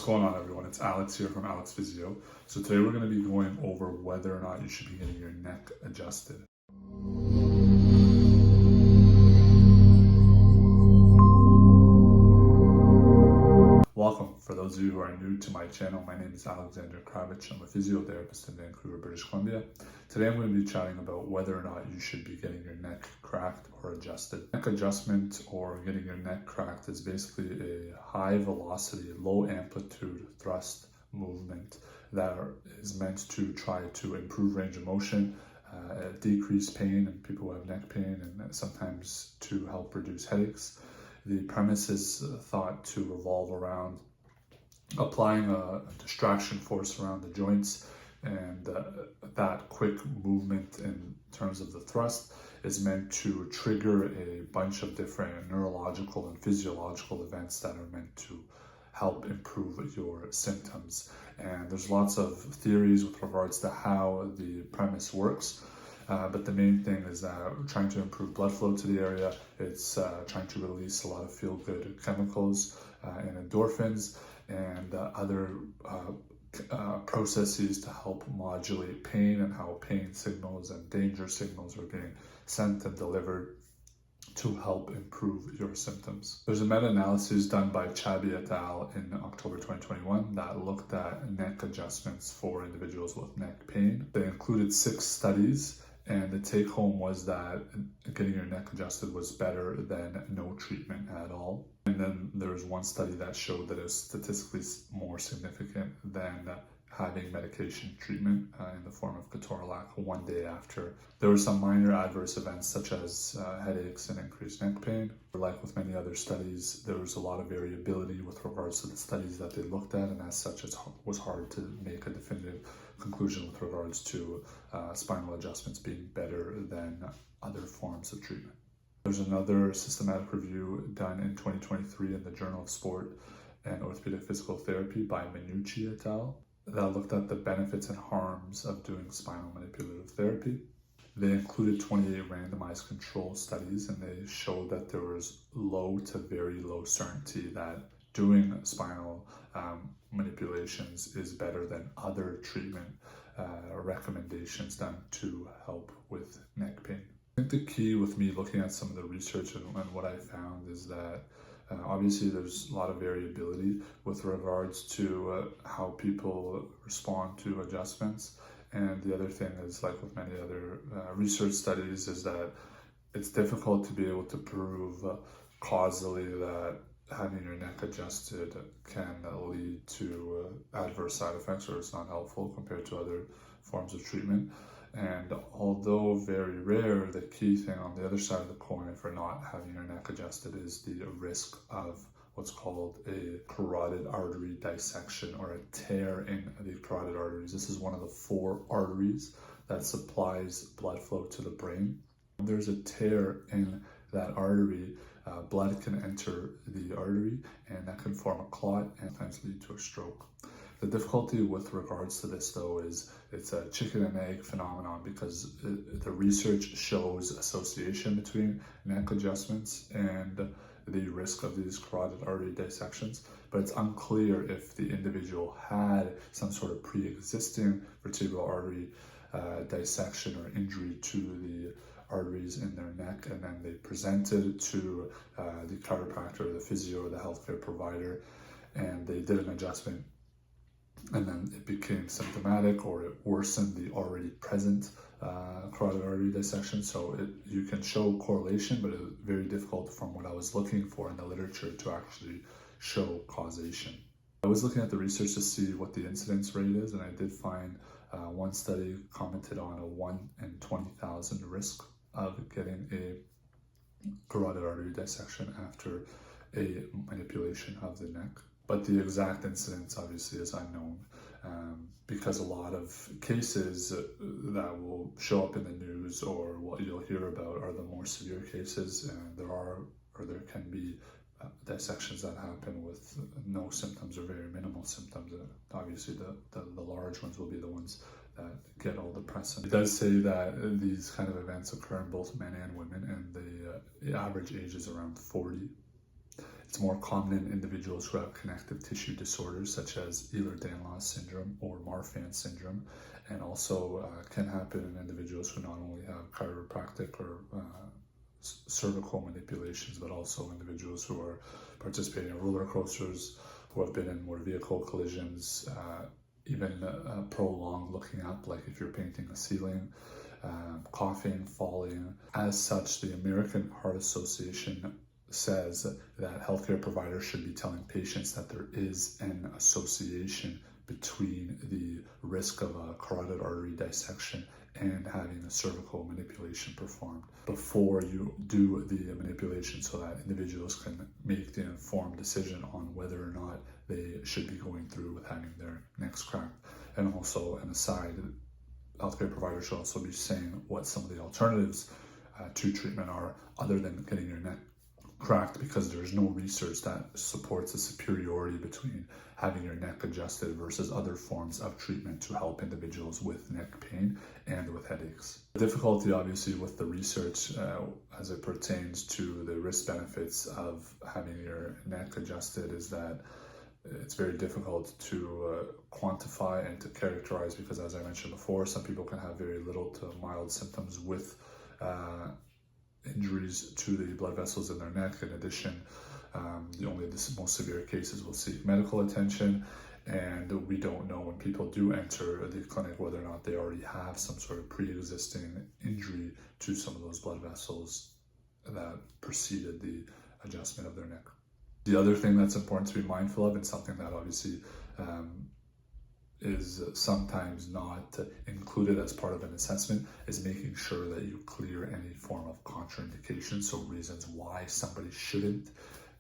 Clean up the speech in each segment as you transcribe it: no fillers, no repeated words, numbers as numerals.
What's going on, everyone? It's Alex here from Alex Physio. So today we're going to be going over whether or not you should be getting your neck adjusted. Welcome. For those of you who are new to my channel, my name is Alexander Kravich. I'm a physiotherapist in Vancouver, British Columbia. Today I'm going to be chatting about whether or not you should be getting your neck cracked or adjusted. Neck adjustment or getting your neck cracked is basically a high velocity, low amplitude thrust movement that is meant to try to improve range of motion, decrease pain in people who have neck pain, and sometimes to help reduce headaches. The premise is thought to revolve around applying a distraction force around the joints, and that quick movement in terms of the thrust is meant to trigger a bunch of different neurological and physiological events that are meant to help improve your symptoms. And there's lots of theories with regards to how the premise works. But the main thing is that we're trying to improve blood flow to the area. It's trying to release a lot of feel-good chemicals and endorphins and other processes to help modulate pain and how pain signals and danger signals are being sent and delivered to help improve your symptoms. There's a meta-analysis done by Chabi et al. In October 2021 that looked at neck adjustments for individuals with neck pain. They included 6 studies, and the take home was that getting your neck adjusted was better than no treatment at all. And then there was one study that showed that it was statistically more significant than having medication treatment in the form of ketorolac 1 day after. There were some minor adverse events such as headaches and increased neck pain. Like with many other studies, there was a lot of variability with regards to the studies that they looked at, and as such it was hard to make a definitive conclusion with regards to spinal adjustments being better than other forms of treatment. There's another systematic review done in 2023 in the Journal of Sport and Orthopedic Physical Therapy by Minucci et al. That looked at the benefits and harms of doing spinal manipulative therapy. They included 28 randomized control studies, and they showed that there was low to very low certainty that doing spinal manipulations is better than other treatment recommendations done to help with neck pain. I think the key with me looking at some of the research and what I found is that obviously there's a lot of variability with regards to how people respond to adjustments. And the other thing is, like with many other research studies, is that it's difficult to be able to prove causally that having your neck adjusted can lead to adverse side effects, or it's not helpful compared to other forms of treatment. And although very rare, the key thing on the other side of the coin for not having your neck adjusted is the risk of what's called a carotid artery dissection, or a tear in the carotid arteries. This is one of the 4 arteries that supplies blood flow to the brain. When there's a tear in that artery, blood can enter the artery, and that can form a clot and sometimes lead to a stroke. The difficulty with regards to this, though, is it's a chicken and egg phenomenon, because the research shows association between neck adjustments and the risk of these carotid artery dissections, but it's unclear if the individual had some sort of pre-existing vertebral artery dissection or injury to the arteries in their neck, and then they presented to the chiropractor or the physio or the healthcare provider, and they did an adjustment, and then it became symptomatic, or it worsened the already present carotid artery dissection. So you can show correlation, but it's very difficult from what I was looking for in the literature to actually show causation. I was looking at the research to see what the incidence rate is, and I did find one study commented on a 1 in 20,000 risk of getting a carotid artery dissection after a manipulation of the neck. But the exact incidence obviously is unknown, because a lot of cases that will show up in the news or what you'll hear about are the more severe cases, and there can be dissections that happen with no symptoms or very minimal symptoms. Obviously the large ones will be the ones that get all the press. And it does say that these kind of events occur in both men and women, and the average age is around 40. It's more common in individuals who have connective tissue disorders such as Ehlers-Danlos syndrome or Marfan syndrome, and also can happen in individuals who not only have chiropractic or cervical manipulations, but also individuals who are participating in roller coasters, who have been in motor vehicle collisions, even prolonged looking up, like if you're painting a ceiling, coughing, falling. As such, the American Heart Association says that healthcare providers should be telling patients that there is an association between the risk of a carotid artery dissection and having a cervical manipulation performed before you do the manipulation, so that individuals can make the informed decision on whether or not they should be going through with having their necks cracked. And also, an aside, healthcare providers should also be saying what some of the alternatives to treatment are other than getting your neck cracked, because there's no research that supports a superiority between having your neck adjusted versus other forms of treatment to help individuals with neck pain and with headaches. The difficulty, obviously, with the research as it pertains to the risk benefits of having your neck adjusted is that it's very difficult to quantify and to characterize, because as I mentioned before, some people can have very little to mild symptoms with injuries to the blood vessels in their neck. In addition, only the most severe cases will seek medical attention, and we don't know when people do enter the clinic whether or not they already have some sort of pre-existing injury to some of those blood vessels that preceded the adjustment of their neck. The other thing that's important to be mindful of, and something that obviously is sometimes not included as part of an assessment, is making sure that you clear any form of contraindication, so reasons why somebody shouldn't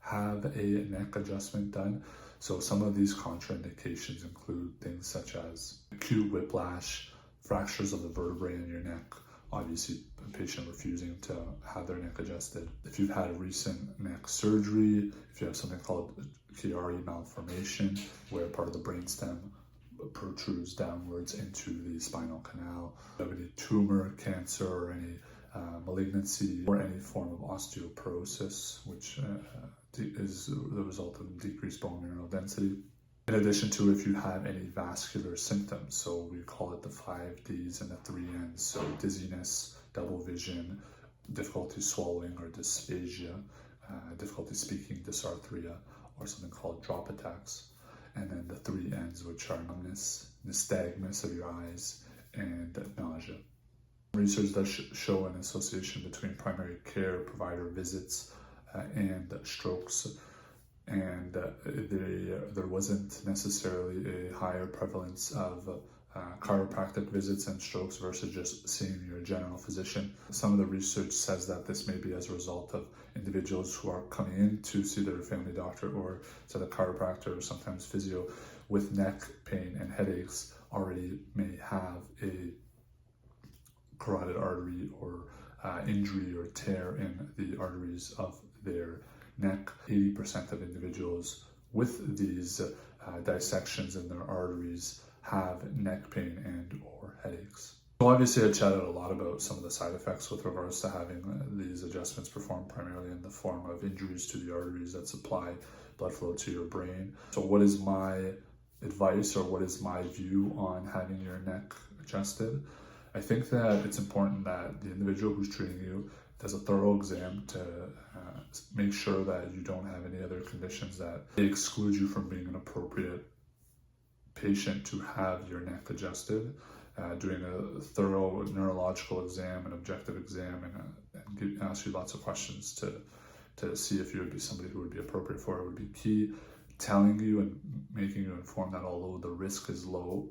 have a neck adjustment done. So some of these contraindications include things such as acute whiplash, fractures of the vertebrae in your neck, obviously a patient refusing to have their neck adjusted. If you've had a recent neck surgery, if you have something called Chiari malformation, where part of the brainstem protrudes downwards into the spinal canal, if you have any tumor, cancer, or any malignancy, or any form of osteoporosis, which is the result of decreased bone mineral density. In addition to if you have any vascular symptoms, so we call it the 5 Ds and the 3 Ns, so dizziness, double vision, difficulty swallowing or dysphagia, difficulty speaking, dysarthria, or something called drop attacks. And then the 3 Ns, which are numbness, nystagmus of your eyes, and nausea. Research does show an association between primary care provider visits and strokes, and there wasn't necessarily a higher prevalence of chiropractic visits and strokes versus just seeing your general physician. Some of the research says that this may be as a result of individuals who are coming in to see their family doctor or to the chiropractor or sometimes physio with neck pain and headaches already may have a carotid artery or injury or tear in the arteries of their neck. 80% of individuals with these dissections in their arteries have neck pain and or headaches. So obviously I chatted a lot about some of the side effects with regards to having these adjustments performed, primarily in the form of injuries to the arteries that supply blood flow to your brain. So what is my advice, or what is my view on having your neck adjusted? I think that it's important that the individual who's treating you does a thorough exam to make sure that you don't have any other conditions that exclude you from being an appropriate patient to have your neck adjusted. Doing a thorough neurological exam, an objective exam, and ask you lots of questions to see if you would be somebody who would be appropriate for it would be key. Telling you and making you informed that although the risk is low,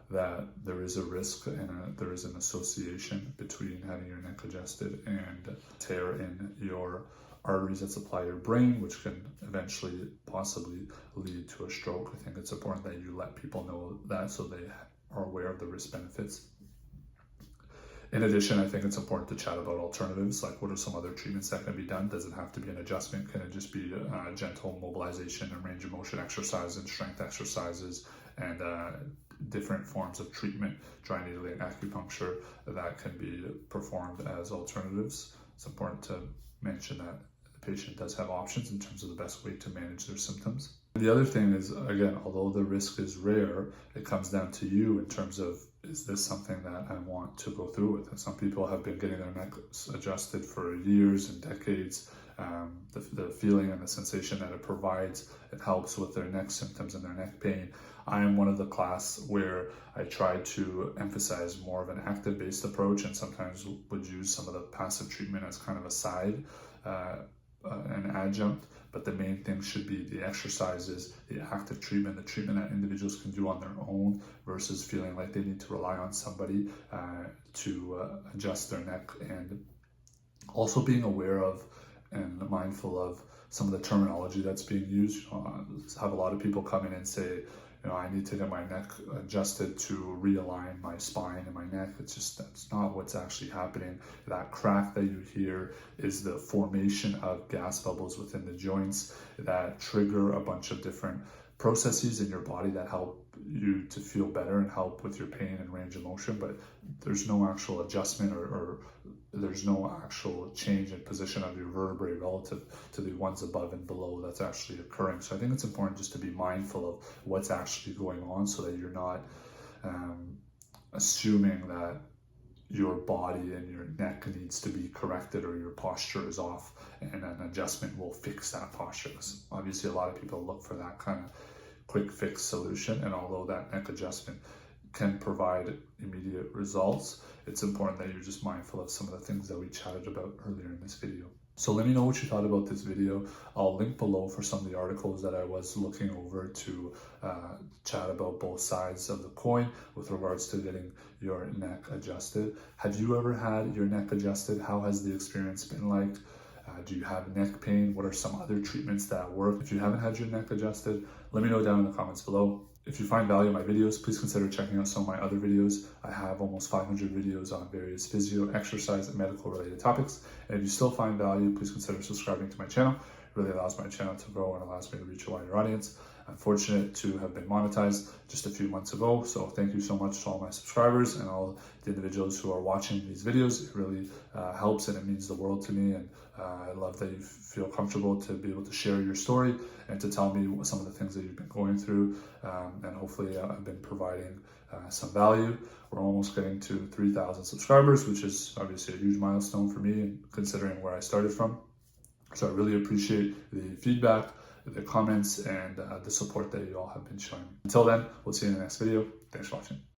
that there is a risk and there is an association between having your neck adjusted and tear in your arteries that supply your brain, which can eventually possibly lead to a stroke. I think it's important that you let people know that so they are aware of the risk benefits. In addition, I think it's important to chat about alternatives, like what are some other treatments that can be done? Does it have to be an adjustment? Can it just be gentle mobilization and range of motion exercise and strength exercises and different forms of treatment, dry needling and acupuncture, that can be performed as alternatives? It's important to mention that the patient does have options in terms of the best way to manage their symptoms. The other thing is, again, although the risk is rare, it comes down to you in terms of, is this something that I want to go through with? And some people have been getting their necks adjusted for years and decades. The feeling and the sensation that it provides, it helps with their neck symptoms and their neck pain. I am one of the class where I try to emphasize more of an active-based approach, and sometimes would use some of the passive treatment as kind of a side, an adjunct. But the main thing should be the exercises, the active treatment, the treatment that individuals can do on their own versus feeling like they need to rely on somebody to adjust their neck. And also being aware of and mindful of some of the terminology that's being used. Have a lot of people come in and say, I need to get my neck adjusted to realign my spine and my neck. It's just, that's not what's actually happening. That crack that you hear is the formation of gas bubbles within the joints that trigger a bunch of different processes in your body that help you to feel better and help with your pain and range of motion, but there's no actual adjustment or there's no actual change in position of your vertebrae relative to the ones above and below that's actually occurring. So I think it's important just to be mindful of what's actually going on so that you're not assuming that your body and your neck needs to be corrected or your posture is off and an adjustment will fix that posture. Because obviously a lot of people look for that kind of quick fix solution, and although that neck adjustment can provide immediate results, it's important that you're just mindful of some of the things that we chatted about earlier in this video. So let me know what you thought about this video. I'll link below for some of the articles that I was looking over to chat about both sides of the coin with regards to getting your neck adjusted. Have you ever had your neck adjusted? How has the experience been like? Do you have neck pain? What are some other treatments that work? If you haven't had your neck adjusted, let me know down in the comments below. If you find value in my videos, please consider checking out some of my other videos. I have almost 500 videos on various physio, exercise, and medical related topics. And if you still find value, please consider subscribing to my channel. It really allows my channel to grow and allows me to reach a wider audience. I'm fortunate to have been monetized just a few months ago. So thank you so much to all my subscribers and all the individuals who are watching these videos. It really helps and it means the world to me. And I love that you feel comfortable to be able to share your story and to tell me some of the things that you've been going through. And hopefully I've been providing some value. We're almost getting to 3,000 subscribers, which is obviously a huge milestone for me and considering where I started from. So I really appreciate the feedback, the comments, and the support that you all have been showing. Until then, we'll see you in the next video. Thanks for watching.